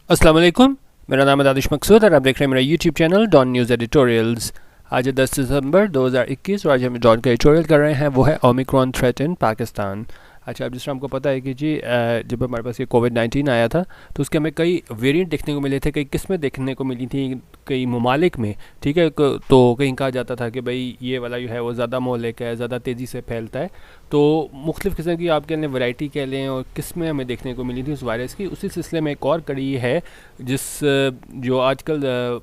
अस्सलाम वालेकुम। मेरा नाम है दानिश मकसूद और आप देख रहे हैं मेरा YouTube channel Dawn news editorials. आज है 10 दिसंबर 2021 और आज हम डॉन का एडिटोरियल कर रहे हैं, वो है ओमिक्रॉन थ्रेट इन पाकिस्तान। अच्छा, अब जिस तरह हमको पता है कि जी जब हमारे पास ये कोविड-19 आया था तो उसके हमें कई वेरिएंट देखने को मिले थे, कई किस्में देखने को मिली थी कई ममालिक में। ठीक है, तो कहीं कहा जाता था कि भाई ये वाला जो है वो ज़्यादा मोहलिक है, ज़्यादा तेज़ी से फैलता है। तो मुख्तलिफ़ किस्म की आप कह लें वैरायटी कह लें और किस्में हमें देखने को मिली थी उस वायरस की। उसी सिलसिले में एक और कड़ी है जिस जो आजकल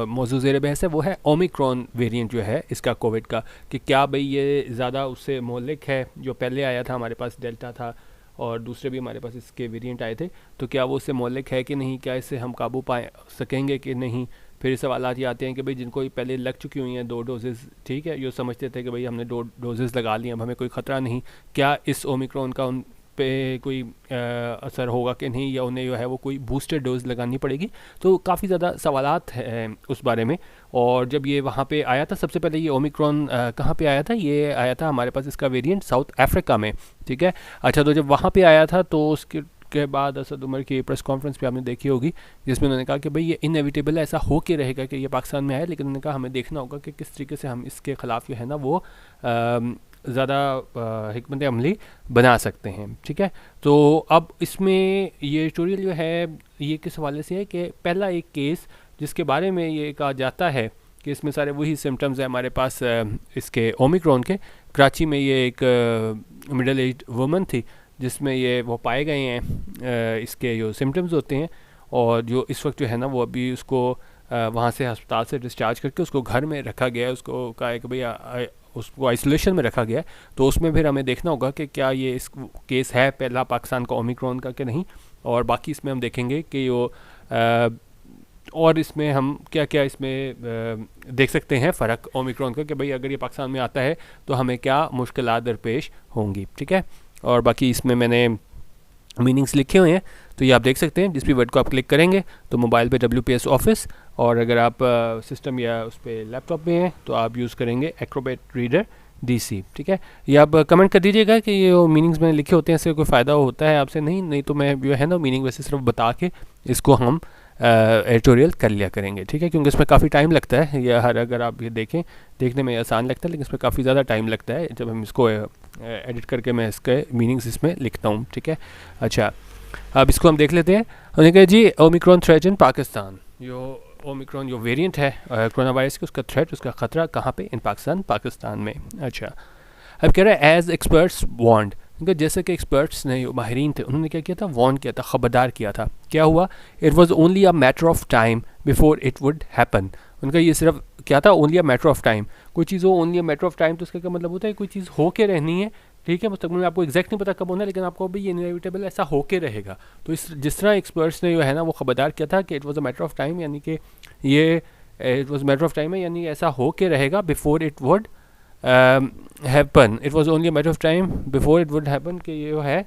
मौजूद ज़ेर बहस है, वो है ओमिक्रॉन वेरिएंट जो है इसका कोविड का, कि क्या भाई ये ज़्यादा उससे मोहलिक है। जो पहले आया था हमारे पास डेल्टा था और दूसरे भी हमारे पास इसके वेरिएंट आए थे, तो क्या वो उससे मोहलिक है कि नहीं, क्या इससे हम काबू पाए सकेंगे कि नहीं। फिर सवाल ये आते हैं कि भाई जिनको ये पहले लग चुकी हुई हैं 2 डोजेज़, ठीक है, जो समझते थे कि भाई हमने 2 डोजेज़ लगा लिए, अब हमें कोई ख़तरा नहीं, क्या इस ओमिक्रॉन का उन पे कोई असर होगा कि नहीं, या उन्हें जो है वो कोई बूस्टर डोज लगानी पड़ेगी। तो काफ़ी ज़्यादा सवालात हैं उस बारे में। और जब ये वहाँ पे आया था सबसे पहले, ये ओमिक्रॉन कहाँ पे आया था, ये आया था हमारे पास इसका वेरिएंट साउथ अफ्रीका में। ठीक है, अच्छा, तो जब वहाँ पे आया था तो उसके के बाद असद उमर की प्रेस कॉन्फ्रेंस पे आपने देखी होगी, जिसमें उन्होंने कहा कि भाई ये इनएविटेबल है, ऐसा हो के रहेगा कि ये पाकिस्तान में आए, लेकिन उन्होंने कहा हमें देखना होगा कि किस तरीके से हम इसके ख़िलाफ़ जो है ना वो ज़्यादा हिकमत अमली बना सकते हैं। ठीक है, तो अब इसमें ये ट्यूटोरियल जो है ये किस हवाले से है कि पहला एक केस जिसके बारे में ये कहा जाता है कि इसमें सारे वही सिम्टम्स हैं हमारे पास इसके ओमिक्रॉन के। कराची में ये एक मिडल एज वुमन थी जिसमें ये वो पाए गए हैं इसके जो सिम्टम्स होते हैं, और जो इस वक्त जो है ना वो अभी उसको वहाँ से अस्पताल से डिस्चार्ज करके उसको घर में रखा गया है। उसको कहा है कि भाई उसको आइसोलेशन में रखा गया है। तो उसमें फिर हमें देखना होगा कि क्या ये इस केस है पहला पाकिस्तान का ओमिक्रॉन का कि नहीं, और बाकी इसमें हम देखेंगे कि वो और इसमें हम क्या क्या इसमें देख सकते हैं फ़र्क ओमिक्रॉन का, कि भाई अगर ये पाकिस्तान में आता है तो हमें क्या मुश्किलात दरपेश होंगी। ठीक है, और बाकी इसमें मैंने मीनिंग्स लिखे हुए हैं, तो ये आप देख सकते हैं। जिस भी वर्ड को आप क्लिक करेंगे तो मोबाइल पे WPS ऑफिस, और अगर आप सिस्टम या उस पर लैपटॉप में हैं तो आप यूज़ करेंगे एक्रोबैट रीडर DC। ठीक है, ये आप कमेंट कर दीजिएगा कि ये मीनिंग्स मैंने लिखे होते हैं, इससे कोई फ़ायदा होता है आपसे। नहीं तो मैं जो है ना मीनिंग वैसे सिर्फ बता के इसको हम एडिटोरियल कर लिया करेंगे। ठीक है, क्योंकि इसमें काफ़ी टाइम लगता है, या अगर आप ये देखें, देखने में आसान लगता है लेकिन इसमें काफ़ी ज़्यादा टाइम लगता है जब हम इसको एडिट करके मैं इसके मीनिंग्स इसमें लिखता हूँ। ठीक है, अच्छा, अब इसको हम देख लेते हैं। हमने कहा जी ओमिक्रॉन थ्रेट इन पाकिस्तान, जो ओमिक्रॉन जो वेरिएंट है कोरोना वायरस की, उसका थ्रेट, उसका ख़तरा कहाँ पे, इन पाकिस्तान में। अच्छा, अब कह रहा है एज एक्सपर्ट्स वार्नड, क्योंकि जैसे कि एक्सपर्ट्स ने माहिरीन थे उन्होंने क्या किया था, वार्न किया था, ख़बरदार किया था। क्या हुआ, it was only a matter of time before it would happen. उनका ये सिर्फ क्या था, only a matter of time. कोई चीज़ हो only a matter of time, तो उसका क्या मतलब होता है, कोई चीज़ हो के रहनी है। ठीक है, मुस्तकबिल में आपको एग्जैक्ट नहीं पता कब होना है, लेकिन आपको भी ये इनएविटेबल ऐसा हो के रहेगा। तो इस जिस तरह एक्सपर्ट्स ने जो है ना वो ख़बरदार किया था कि it was a matter of time, यानी कि ये it was matter of time है, यानी ऐसा हो के रहेगा, before it would happen. It was only a matter of time before it would happen, कि ये है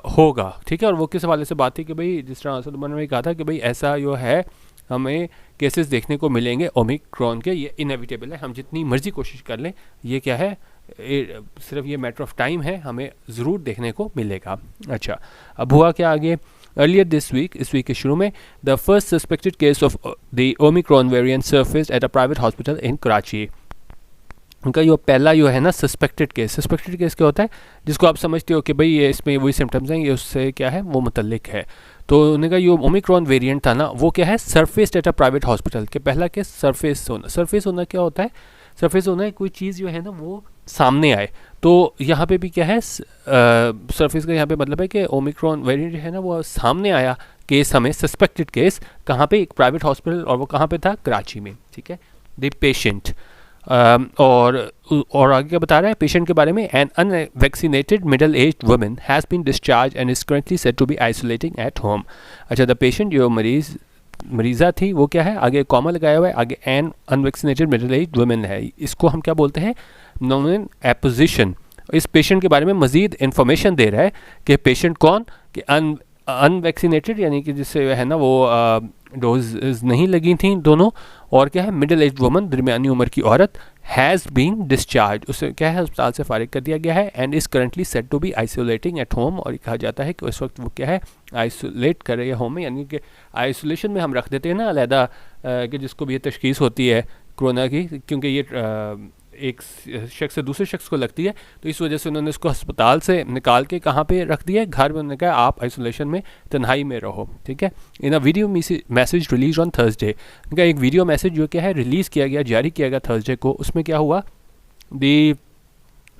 होगा। ठीक है, और वो किस हवाले से बात थी कि भाई जिस तरह असद उमर ने कहा था कि भाई ऐसा जो है हमें केसेस देखने को मिलेंगे ओमिक्रॉन के, ये इनएविटेबल है, हम जितनी मर्जी कोशिश कर लें, ये क्या है, सिर्फ ये मैटर ऑफ टाइम है, हमें ज़रूर देखने को मिलेगा। अच्छा, अब हुआ क्या आगे, अर्लियर दिस वीक, इस वीक के शुरू में, the first suspected case of the omicron variant surfaced at a private hospital in Karachi. उनका जो पहला जो है ना सस्पेक्टेड केस क्या होता है, जिसको आप समझते हो कि भाई ये इसमें वही सिम्टम्स हैं, ये उससे क्या है वो मुतल्लिक है। तो उन्होंने जो ओमिक्रॉन वेरिएंट था ना वो क्या है, सरफेस्ड एट अ प्राइवेट हॉस्पिटल, के पहला केस सरफेस होना क्या होता है, सरफेस होना है कोई चीज़ जो है ना वो सामने आए। तो यहाँ पे भी क्या है, सरफेस का यहाँ पे मतलब है कि ओमिक्रॉन वेरिएंट है ना वो सामने आया केस, हमें सस्पेक्टेड केस कहाँ पे, एक प्राइवेट हॉस्पिटल, और वो कहाँ पे था, कराची में। ठीक है, द पेशेंट और आगे क्या बता रहा है पेशेंट के बारे में, an unvaccinated middle aged woman has been discharge and is currently said to be isolating at home. अच्छा, द पेशेंट जो मरीज़ा थी वो क्या है, आगे कॉमा लगाया हुआ है, आगे an unvaccinated middle aged woman है, इसको हम क्या बोलते हैं, नॉन एपोजिशन। इस पेशेंट के बारे में मज़ीद इन्फॉर्मेशन दे रहा है कि पेशेंट कौन, कि अनवैक्सीनेटेड, यानी कि जिससे है ना वो डोज नहीं लगी थी दोनों, और क्या है, मिडिल एज वुमन, दरमियानी उम्र की औरत, हैज़ बीन डिस्चार्ज, उसे क्या है अस्पताल से फारिग कर दिया गया है, and is currently set to be isolating at home, और कहा जाता है कि उस वक्त वो क्या है आइसोलेट कर रही है होम में, यानी कि आइसोलेशन में हम रख देते हैं ना अलहदा कि जिसको भी ये तशखीस होती है कोरोना की, क्योंकि ये एक शख्स से दूसरे शख्स को लगती है, तो इस वजह से उन्होंने इसको अस्पताल से निकाल के कहाँ पे रख दिया है, घर में। उन्होंने कहा आप आइसोलेशन में तन्हाई में रहो, ठीक है। In a video message release on Thursday, उनका एक वीडियो मैसेज जो क्या है रिलीज़ किया गया, जारी किया गया थर्सडे को। उसमें क्या हुआ, दी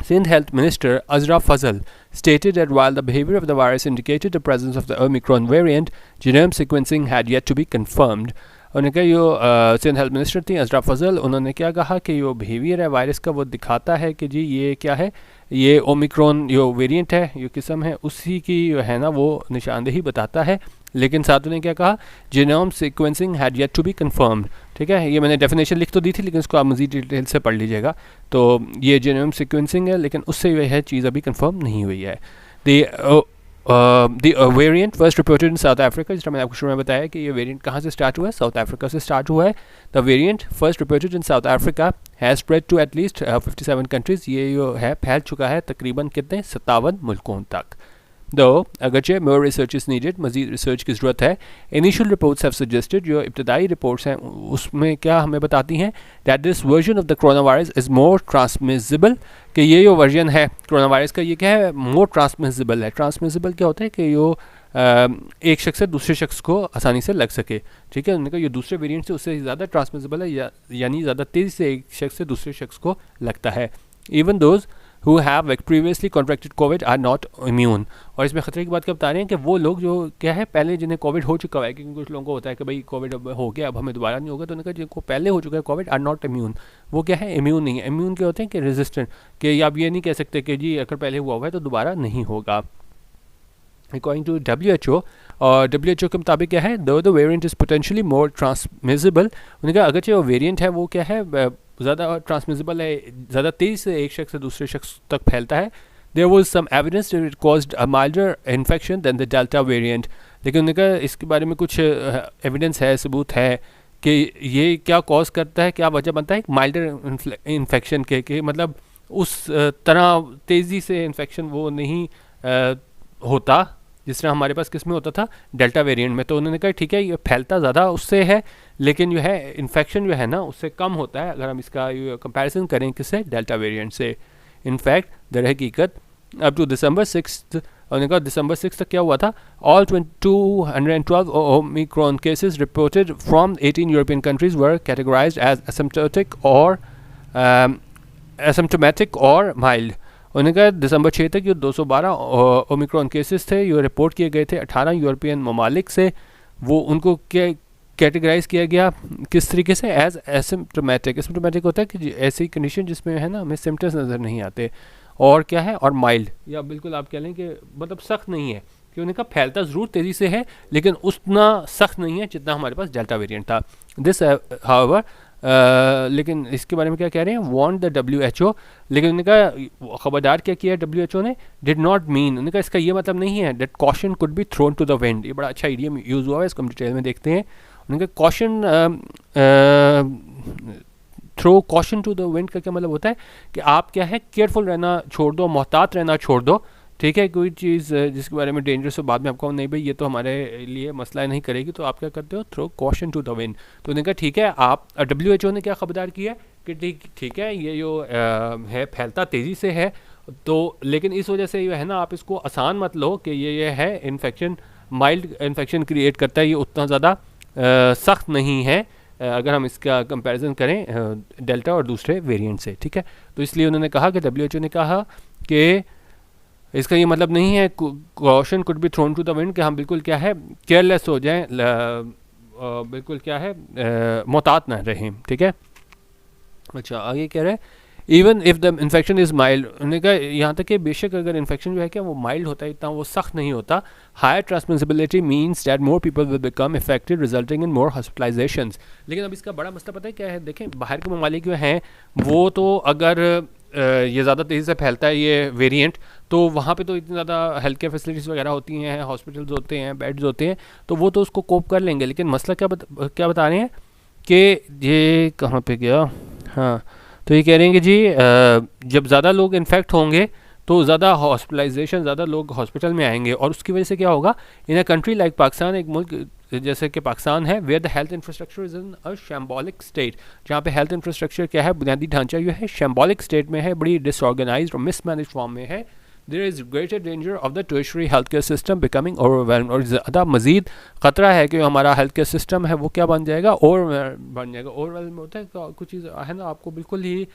Sindh Health Minister Azra Fazal stated that while the behavior of the virus indicated the presence of the Omicron variant, genome sequencing had yet to be confirmed. उन्होंने कहा जो सिंध हेल्थ मिनिस्टर थी अजरा फजल, उन्होंने क्या कहा कि जो बिहेवियर है वायरस का वो दिखाता है कि जी ये क्या है, ये ओमिक्रॉन जो वेरिएंट है, जो किस्म है, उसी की जो है ना वो निशानदेही बताता है। लेकिन साथ उन्होंने क्या कहा, genome sequencing had yet to be confirmed, ठीक है। ये मैंने डेफिनेशन लिख तो दी थी, लेकिन इसको आप मज़ीद डिटेल से पढ़ लीजिएगा। तो ये जीनोम सीक्वेंसिंग है, लेकिन उससे यह चीज़ अभी कंफर्म नहीं हुई है। The variant first reported in South Africa, जिस तरह मैंने आपको शुरू में बताया कि ये वेरिएंट कहाँ से स्टार्ट हुआ है, साउथ अफ्रीका से स्टार्ट हुआ है। The variant first reported in South Africa has spread to at least 57 countries, ये जो है फैल चुका है तकरीबन कितने 57 मुल्कों तक। दो अगरचे मोर रिसर्च इज़ नीडेड, मज़ीद रिसर्च की ज़रूरत है। इनिशियल रिपोर्ट्स हैव सजेस्टेड, जो इब्तदाई रिपोर्ट्स हैं उसमें क्या हमें बताती हैं, that this version of the corona virus is more transmissible, कि ये जो वर्जन है कोरोना वायरस का ये क्या है, मोर ट्रांसमिसिबल है। ट्रांसमिसिबल क्या होता है कि यो एक शख्स से दूसरे शख्स को आसानी से लग सके, ठीक है। उन्होंने कहा ये दूसरे वेरिएंट से उससे ज़्यादा ट्रांसमिसिबल है, यानी ज़्यादा तेज़ी से एक शख्स से दूसरे शख्स को लगता है। Even those who have previously contracted COVID are not immune, और इसमें ख़तरे की बात क्या बता रहे हैं कि वो लोग जो क्या है पहले जिन्हें कोविड हो चुका है, क्योंकि कुछ लोगों को होता है कि भाई कोविड अब हो गया, अब हमें दोबारा नहीं होगा, तो उन्होंने कहा जिनको पहले हो चुका है कोविड आर नॉट इम्यून, वो क्या है इम्यून नहीं है। इम्यून क्या होते हैं कि रेजिस्टेंट, कि आप ये नहीं कह सकते कि जी अगर पहले हुआ है तो दोबारा नहीं होगा। According to WHO, और WHO के मुताबिक क्या है, दो the variant is potentially more transmissible, उन्होंने कहा अगरचे वो वेरिएंट है वो क्या है ज़्यादा ट्रांसमिसिबल है, ज़्यादा तेज़ी से एक शख्स से दूसरे शख्स तक फैलता है। There was some evidence that it caused a milder infection than the delta variant, लेकिन उन्होंने कहा इसके बारे में कुछ एविडेंस है, सबूत है कि ये क्या कॉज करता है, क्या वजह बनता है माइल्डर इन्फेक्शन के मतलब उस तरह तेज़ी से इन्फेक्शन वो नहीं होता जिस तरह हमारे पास किस में होता था, डेल्टा वेरिएंट में। तो उन्होंने कहा ठीक है ये फैलता ज़्यादा उससे है, लेकिन जो है इन्फेक्शन जो है ना उससे कम होता है अगर हम इसका कंपैरिजन करें किससे, डेल्टा वेरिएंट से। इनफैक्ट दर हकीकत अब टू दिसंबर 6 उन्होंने कहा दिसंबर 6 तक क्या हुआ था, all 212 Omicron cases reported from 18 European countries were categorized as asymptomatic और माइल्ड। उन्होंने कहा दिसंबर 6 तक ये 212 ओमिक्रॉन केसेस थे, ये रिपोर्ट किए गए थे 18 यूरोपियन ममालिक से। वो उनको कैटेगराइज किया गया किस तरीके से, एज एसिम्प्टोमेटिक। एसिम्प्टोमेटिक होता है कि ऐसी कंडीशन जिसमें है ना हमें सिम्टम्स नज़र नहीं आते, और क्या है, और माइल्ड, या बिल्कुल आप कह लें कि मतलब सख्त नहीं है, कि उन्होंने कहा फैलता ज़रूर तेज़ी से है लेकिन उतना सख्त नहीं है जितना हमारे पास डेल्टा वेरिएंट था। दिस हाउएवर लेकिन इसके बारे में क्या कह रहे हैं, वार्न द WHO, लेकिन उन्होंने कहा खबरदार क्या किया WHO ने, डिड नॉट मीन, उन्होंने कहा इसका ये मतलब नहीं है that caution could be thrown to the wind. ये बड़ा अच्छा इडियम यूज़ हुआ है, इसको हम डिटेल में देखते हैं। उन्होंने कहा caution throw caution to the wind का क्या मतलब होता है कि आप क्या है केयरफुल रहना छोड़ दो, मोहतात रहना छोड़ दो, ठीक है। कोई चीज़ जिसके बारे में डेंजरस हो बाद में आपको नहीं भाई ये तो हमारे लिए मसला नहीं करेगी, तो आप क्या करते हो, throw caution to the wind. तो उन्होंने कहा ठीक है, आप WHO ने क्या खबरदार किया कि ठीक है ये जो है फैलता तेज़ी से है, तो लेकिन इस वजह से ये है ना आप इसको आसान मत लो कि ये है इन्फेक्शन माइल्ड इन्फेक्शन क्रिएट करता है, ये उतना ज़्यादा सख्त नहीं है अगर हम इसका कंपैरिजन करें डेल्टा और दूसरे वेरिएंट से, ठीक है। तो इसलिए उन्होंने कहा कि WHO ने कहा कि इसका ये मतलब नहीं है caution could be thrown to the wind कि हम बिल्कुल क्या है केयरलेस हो जाएं, बिल्कुल क्या है मोहतात ना रहें, ठीक है। अच्छा आगे कह रहे हैं even if the infection is mild, उन्होंने कहा यहाँ तक कि बेशक अगर इन्फेक्शन जो है क्या वो माइल्ड होता है, इतना वो सख्त नहीं होता, higher transmissibility means that more people will become affected resulting in more hospitalisations. लेकिन अब इसका बड़ा मसला पता है क्या है, देखें बाहर के ममालिक जो हैं वो तो अगर ये ज़्यादा तेज़ी से फैलता है ये वेरिएंट, तो वहाँ पे तो इतनी ज़्यादा हेल्थ केयर फैसिलिटीज़ वगैरह होती हैं, हॉस्पिटल्स होते हैं, बेड्स होते हैं, तो वो तो उसको कोप कर लेंगे। लेकिन मसला क्या बता रहे हैं कि ये कहाँ पे गया, हाँ, तो ये कह रहे हैं कि जी जब ज़्यादा लोग इन्फेक्ट होंगे तो ज़्यादा हॉस्पिटलाइजेशन, ज़्यादा लोग हॉस्पिटल में आएंगे, और उसकी वजह से क्या होगा, in a country like Pakistan, एक मुल्क जैसे कि पाकिस्तान है, where the health infrastructure is in a shambolic state, जहाँ पे हेल्थ इंफ्रास्ट्रक्चर क्या है, बुनियादी ढांचा जो है शैम्बॉलिक स्टेट में है, बड़ी डिसऑर्गेनाइज्ड और मिसमैनेज फॉर्म में है, there is greater danger of the tertiary health care system becoming overwhelm, और ज़्यादा मजीद ख़तरा है कि हमारा हेल्थ केयर सिस्टम है वो क्या बन जाएगा, ओवर बन जाएगा। ओवरवेल्म होता है कुछ चीज़ है ना, आपको बिल्कुल ही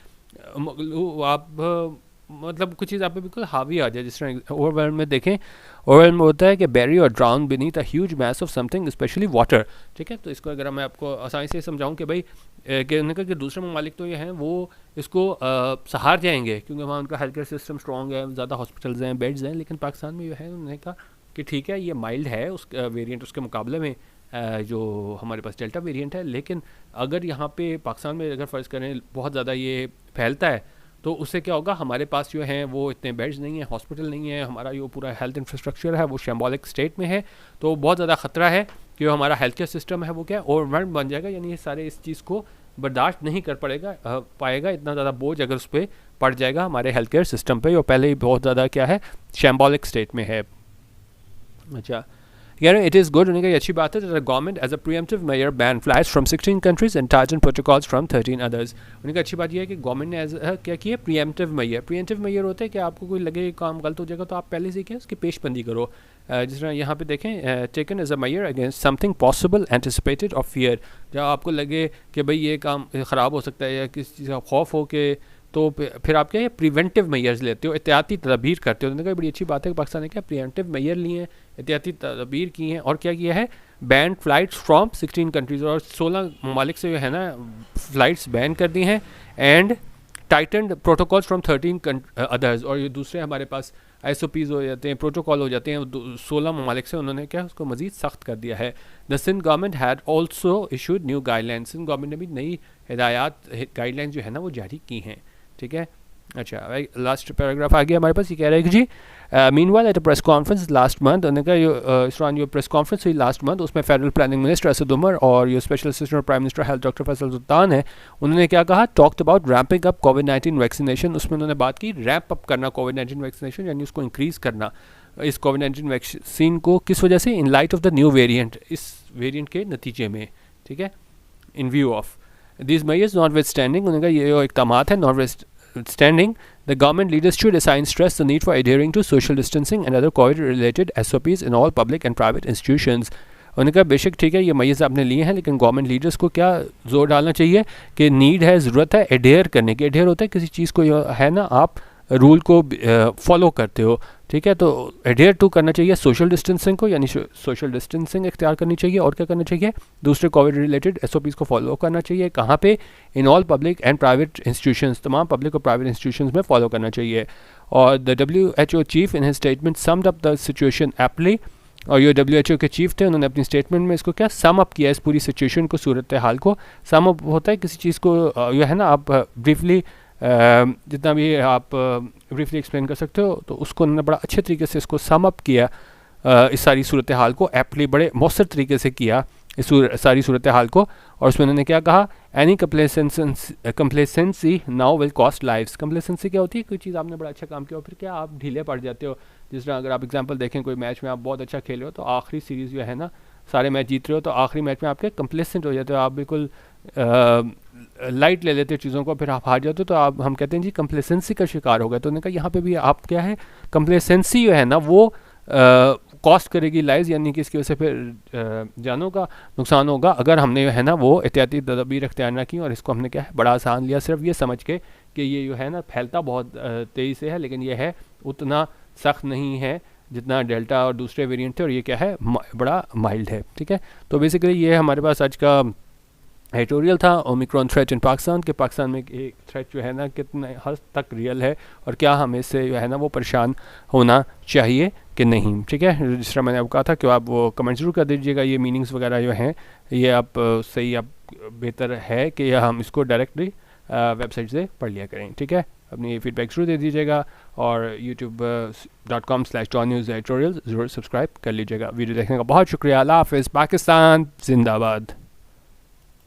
आप मतलब कुछ चीज़ आप पे बिल्कुल हावी आ जाए, जिस तरह ओवरवेल्म में देखें, ओवरवेल्म होता है कि बैरी और drown beneath a huge mass of something specially water. ठीक है, तो इसको अगर मैं आपको आसानी से समझाऊं कि भाई कहने का कि दूसरे ममालिक तो ये हैं वो इसको सहार जाएंगे क्योंकि वहाँ उनका हेल्थ केयर सिस्टम स्ट्रॉन्ग है, ज़्यादा हॉस्पिटल्स हैं, बेड्स हैं, लेकिन पाकिस्तान में जो है उन्होंने कहा कि ठीक है ये माइल्ड है उस वेरिएंट उसके मुकाबले में जो हमारे पास डेल्टा वेरिएंट है, लेकिन अगर यहाँ पे पाकिस्तान में अगर फ़र्ज़ करें बहुत ज़्यादा ये फैलता है तो उससे क्या होगा, हमारे पास जो हैं वो इतने बेड्स नहीं है, हॉस्पिटल नहीं है, हमारा जो पूरा हेल्थ इंफ्रास्ट्रक्चर है वो शैम्बॉलिक स्टेट में है, तो बहुत ज़्यादा ख़तरा है कि हमारा हेल्थ केयर सिस्टम है वो क्या ओवरवेल्म बन जाएगा, यानी ये सारे इस चीज़ को बर्दाश्त नहीं कर पाएगा, इतना ज़्यादा बोझ अगर उस पर पड़ जाएगा हमारे हेल्थ केयर सिस्टम पे, और पहले ही बहुत ज़्यादा क्या है शैम्बॉलिक स्टेट में है। अच्छा, it is good, उन्हें अच्छी बात है that the government as a preemptive measure ban flights from 16 countries and tighten protocols from 13 others। उन्हें अच्छी बात यह है कि गवर्नमेंट ने क्या किया, preemptive measure। preemptive measure होता है कि आपको कोई लगे काम गलत हो जाएगा तो आप पहले से क्या उसकी पेशबंदी करो, जिस तरह यहाँ पे देखें taken as a measure against something possible anticipated or fear, जब आपको लगे कि भाई ये काम ख़राब हो सकता है या किसी चीज़ का खौफ हो के, तो फिर आप क्या है प्रिवेंटिव मेजर्स लेते हो, एहतियाती तदबीर करते हो। उन्होंने कहा बड़ी अच्छी बात है कि पाकिस्तान ने क्या प्रिवेंटिव मेजर लिए हैं, एहतियाती तदबीर की हैं, और क्या किया है बैन फ़्लाइट्स फ्रॉम 16 कंट्रीज़, और 16 ममालिक से जो है ना फ़्लाइट्स बैन कर दी हैं, एंड टाइटन्ड प्रोटोकॉल्स फ्रॉम 13 अदर्स, और ये दूसरे हमारे पास SOPs हो जाते हैं, प्रोटोकॉल हो जाते हैं 16 ममालिक से, उन्होंने क्या उसको मज़ीद सख्त कर दिया है। The Sindh government had also issued new guidelines, Sindh government ने भी नई हिदायत गाइडलाइंस जो है ना वो जारी की हैं। ठीक है, अच्छा लास्ट पैराग्राफ आ गया हमारे पास, ये कह रहा है कि जी meanwhile at a press conference last month, उन्होंने कहा इस दौरान जो प्रेस कॉन्फ्रेंस हुई लास्ट मंथ उसमें federal planning minister Asad Umar और ये special assistant prime minister health doctor Faisal Sultan है, उन्होंने क्या कहा, टॉक्ड अबाउट रैम्पिंग अप कोविड-19 वैक्सीनेशन। उसमें उन्होंने बात की रैम्प अप करना कोविड-19 वैक्सीनेशन, यानी उसको इंक्रीज़ करना इस कोविड-19 वैक्सीन को, किस वजह से, in light of the new variant, इस वेरिएंट के नतीजे में। ठीक है, इन view of this measures not with standing, उन्होंने कहा ये जो इक़दामात है not with standing, the government leaders should assign stress the need for adhering to social distancing and other COVID-related SOPs in all public and private institutions। उन्होंने कहा बेशक ठीक है ये मयज़ आपने लिए हैं, लेकिन गवर्नमेंट लीडर्स को क्या जोर डालना चाहिए कि नीड है, ज़रूरत है एडेयर करने की। एडेयर होता है किसी चीज़ को है ना आप रूल को फॉलो करते हो। ठीक है, तो एडेयर टू करना चाहिए सोशल डिस्टेंसिंग को, यानी सोशल डिस्टेंसिंग इख्तियार करनी चाहिए, और क्या करना चाहिए, दूसरे कोविड रिलेटेड SOPs को फॉलो करना चाहिए। कहाँ पे, in all public and private institutions, तमाम पब्लिक और प्राइवेट इंस्टीट्यूशंस में फॉलो करना चाहिए। और the WHO chief in his statement summed up the situation aptly, और ये WHO के चीफ थे, उन्होंने अपनी स्टेटमेंट में इसको क्या सम अप किया, इस पूरी सिचुएशन को, सूरत हाल को। सम अप होता है किसी चीज़ को यह है ना आप ब्रीफली जितना भी आप ब्रीफली एक्सप्लेन कर सकते हो, तो उसको उन्होंने बड़ा अच्छे तरीके से इसको सम अप किया, इस सारी सूरत हाल को एप्टली बड़े मौसर तरीके से किया इस सारी सूरत हाल को। और उसमें उन्होंने क्या कहा, any complacency now will cost lives. Complacency क्या होती है, कोई चीज़ आपने बड़ा अच्छा काम किया और फिर क्या आप ढीले पड़ जाते हो। जिस तरह अगर आप एग्जांपल देखें, कोई मैच में आप बहुत अच्छा खेले हो तो आखिरी सीरीज़ जो है ना सारे मैच जीत रहे हो, तो आखिरी मैच में आपके कंप्लेसेंट हो जाते हो, आप बिल्कुल लाइट ले लेते हो चीज़ों को, फिर आप हार जाते हो, तो आप हम कहते हैं जी कंप्लेसेंसी का शिकार हो गए। तो उन्होंने कहा यहाँ पे भी आप क्या है, कंप्लेसेंसी जो है ना वो कॉस्ट करेगी लाइव्स, यानी कि इसकी वजह से फिर जानों का नुकसान होगा अगर हमने जो है ना वो एहतियाती तदबीर अख्तियार ना की, और इसको हमने क्या है बड़ा आसान लिया, सिर्फ ये समझ के कि ये जो है ना फैलता बहुत तेज़ी से है, लेकिन ये है उतना सख्त नहीं है जितना डेल्टा और दूसरे वेरिएंट थे, और ये क्या है बड़ा माइल्ड है। ठीक है, तो बेसिकली ये हमारे पास आज का एडिटोरियल था ओमिक्रॉन थ्रेट इन पाकिस्तान के, पाकिस्तान में एक थ्रेट जो है ना कितने हद तक रियल है, और क्या हमें इससे जो है ना वो परेशान होना चाहिए कि नहीं। ठीक है, जिस तरह मैंने आपको कहा था कि आप वो कमेंट ज़रूर कर दीजिएगा, ये मीनिंग्स वगैरह जो हैं ये आप सही आप बेहतर है कि हम इसको डायरेक्टली वेबसाइट से पढ़ लिया करें। ठीक है, अपनी फीडबैक ज़रूर दे दीजिएगा, और youtube.com/donnews एडिटोरियल ज़रूर सब्सक्राइब कर लीजिएगा। वीडियो देखने का बहुत शुक्रिया। अल्लाह हाफ़िज़। पाकिस्तान जिंदाबाद।